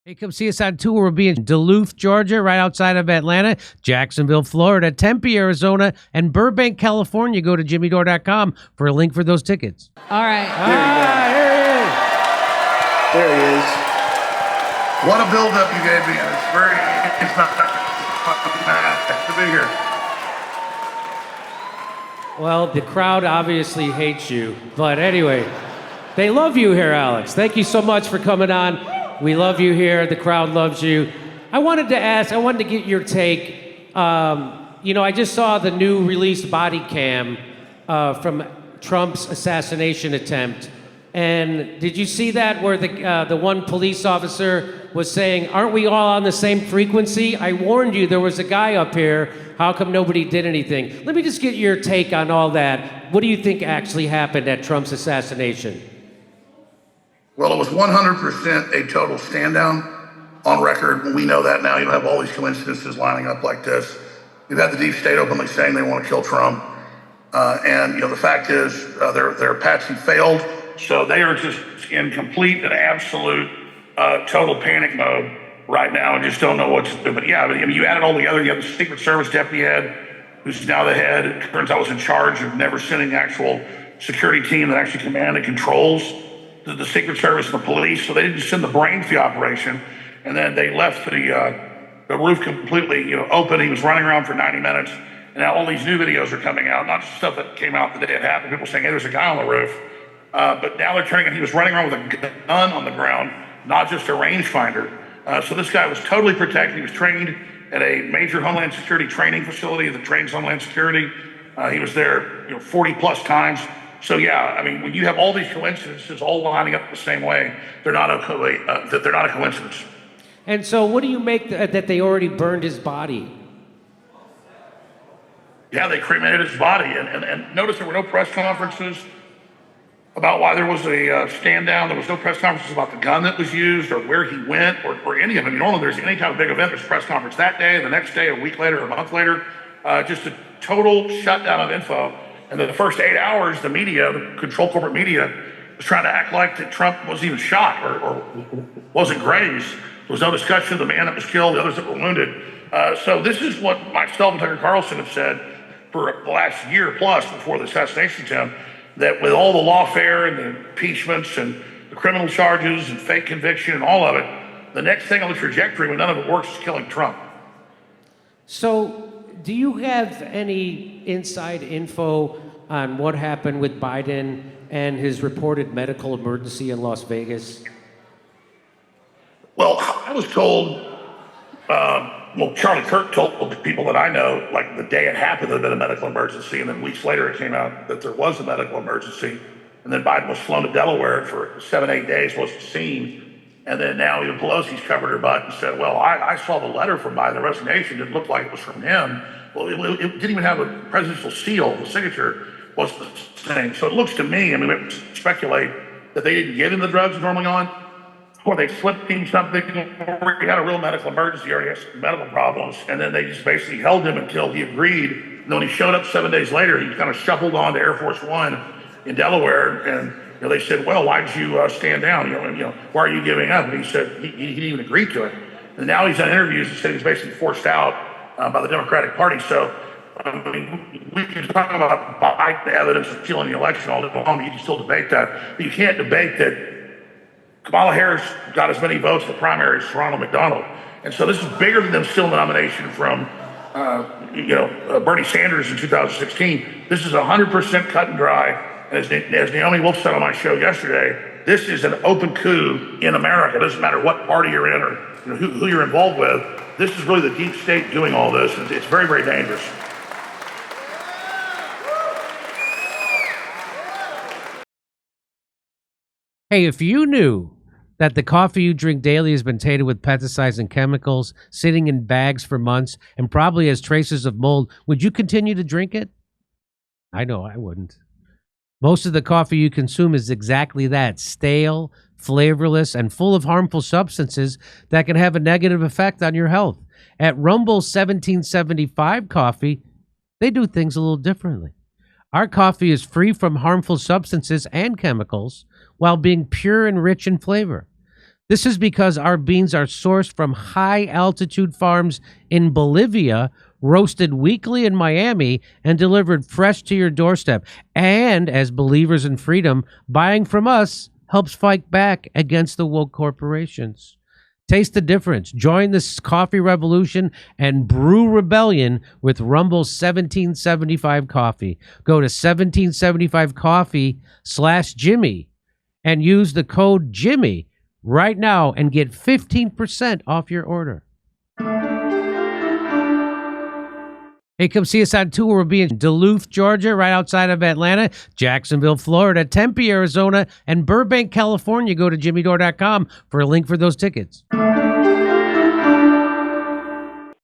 Hey, come see us on tour. We'll be in Duluth, Georgia, right outside of Atlanta, Jacksonville, Florida, Tempe, Arizona, and Burbank, California. Go to jimmydore.com for a link for those tickets. All right. There he is. What a build-up you gave me. It's not to be here. Well, the crowd obviously hates you. But anyway, they love you here, Alex. Thank you so much for coming on. We love you here. The crowd loves you. I wanted to get your take. I just saw the new released body cam from Trump's assassination attempt. And did you see that where the one police officer was saying, aren't we all on the same frequency? I warned you there was a guy up here. How come nobody did anything? Let me just get your take on all that. What do you think actually happened at Trump's assassination? Well, it was 100% a total stand down on record. We know that now. You don't have all these coincidences lining up like this. You've had the deep state openly saying they want to kill Trump. And the fact is their patsy failed. So they are just in complete and absolute total panic mode right now and just don't know what to do. But yeah, you add it all together. You have the Secret Service deputy head, who's now the head. It turns out was in charge of never sending the actual security team that actually command and controls the Secret Service and the police. So they didn't send the brains to the operation. And then they left the roof completely open. He was running around for 90 minutes. And now all these new videos are coming out, not just stuff that came out the day it happened. People saying, hey, there's a guy on the roof. But now they're turning it. He was running around with a gun on the ground, not just a rangefinder. So this guy was totally protected. He was trained at a major Homeland Security training facility that trains Homeland Security. He was there 40 plus times. So yeah, when you have all these coincidences all lining up the same way, they're not a coincidence. And so what do you make that they already burned his body? Yeah, they cremated his body. And notice there were no press conferences about why there was a stand down. There was no press conferences about the gun that was used or where he went or any of it. Normally there's any type of big event, there's a press conference that day, the next day, a week later, a month later. Just a total shutdown of info. And then the first 8 hours, the media, the controlled corporate media, was trying to act like that Trump wasn't even shot or wasn't grazed. There was no discussion of the man that was killed, the others that were wounded. So this is what myself and Tucker Carlson have said for the last year plus before the assassination attempt, that with all the lawfare and the impeachments and the criminal charges and fake conviction and all of it, the next thing on the trajectory when none of it works is killing Trump. So do you have any inside info on what happened with Biden and his reported medical emergency in Las Vegas? Well, I was told, Charlie Kirk told the people that I know, like the day it happened, there'd been a medical emergency, and then weeks later it came out that there was a medical emergency, and then Biden was flown to Delaware for 7-8 days, wasn't seen. And then now even Pelosi's covered her butt and said, well, I saw the letter from Biden, the resignation, didn't look like it was from him. Well, it didn't even have a presidential seal. The signature was the same. So it looks to me, we speculate that they didn't give him the drugs normally on, or they slipped him something, or he had a real medical emergency, or he had some medical problems, and then they just basically held him until he agreed. And when he showed up 7 days later, he kind of shuffled on to Air Force One in Delaware, and they said, well, why did you stand down? Why are you giving up? And he said he didn't even agree to it. And now he's done interviews and said he's basically forced out by the Democratic Party. So, we can talk about Biden evidence of stealing the election all day long. You can still debate that. But you can't debate that Kamala Harris got as many votes in the primary as Ronald McDonald. And so this is bigger than them stealing the nomination from, Bernie Sanders in 2016. This is 100% cut and dry. And as Naomi Wolf said on my show yesterday, this is an open coup in America. It doesn't matter what party you're in or who you're involved with. This is really the deep state doing all this. It's very, very dangerous. Hey, if you knew that the coffee you drink daily has been tainted with pesticides and chemicals, sitting in bags for months, and probably has traces of mold, would you continue to drink it? I know I wouldn't. Most of the coffee you consume is exactly that, stale, flavorless, and full of harmful substances that can have a negative effect on your health. At Rumble's 1775 Coffee, they do things a little differently. Our coffee is free from harmful substances and chemicals while being pure and rich in flavor. This is because our beans are sourced from high-altitude farms in Bolivia, roasted weekly in Miami, and delivered fresh to your doorstep. And as believers in freedom, buying from us helps fight back against the woke corporations. Taste the difference. Join this coffee revolution and brew rebellion with Rumble's 1775 coffee. Go to 1775coffee/Jimmy and use the code Jimmy right now and get 15% off your order. Hey, come see us on tour. We'll be in Duluth, Georgia, right outside of Atlanta, Jacksonville, Florida, Tempe, Arizona, and Burbank, California. Go to jimmydore.com for a link for those tickets.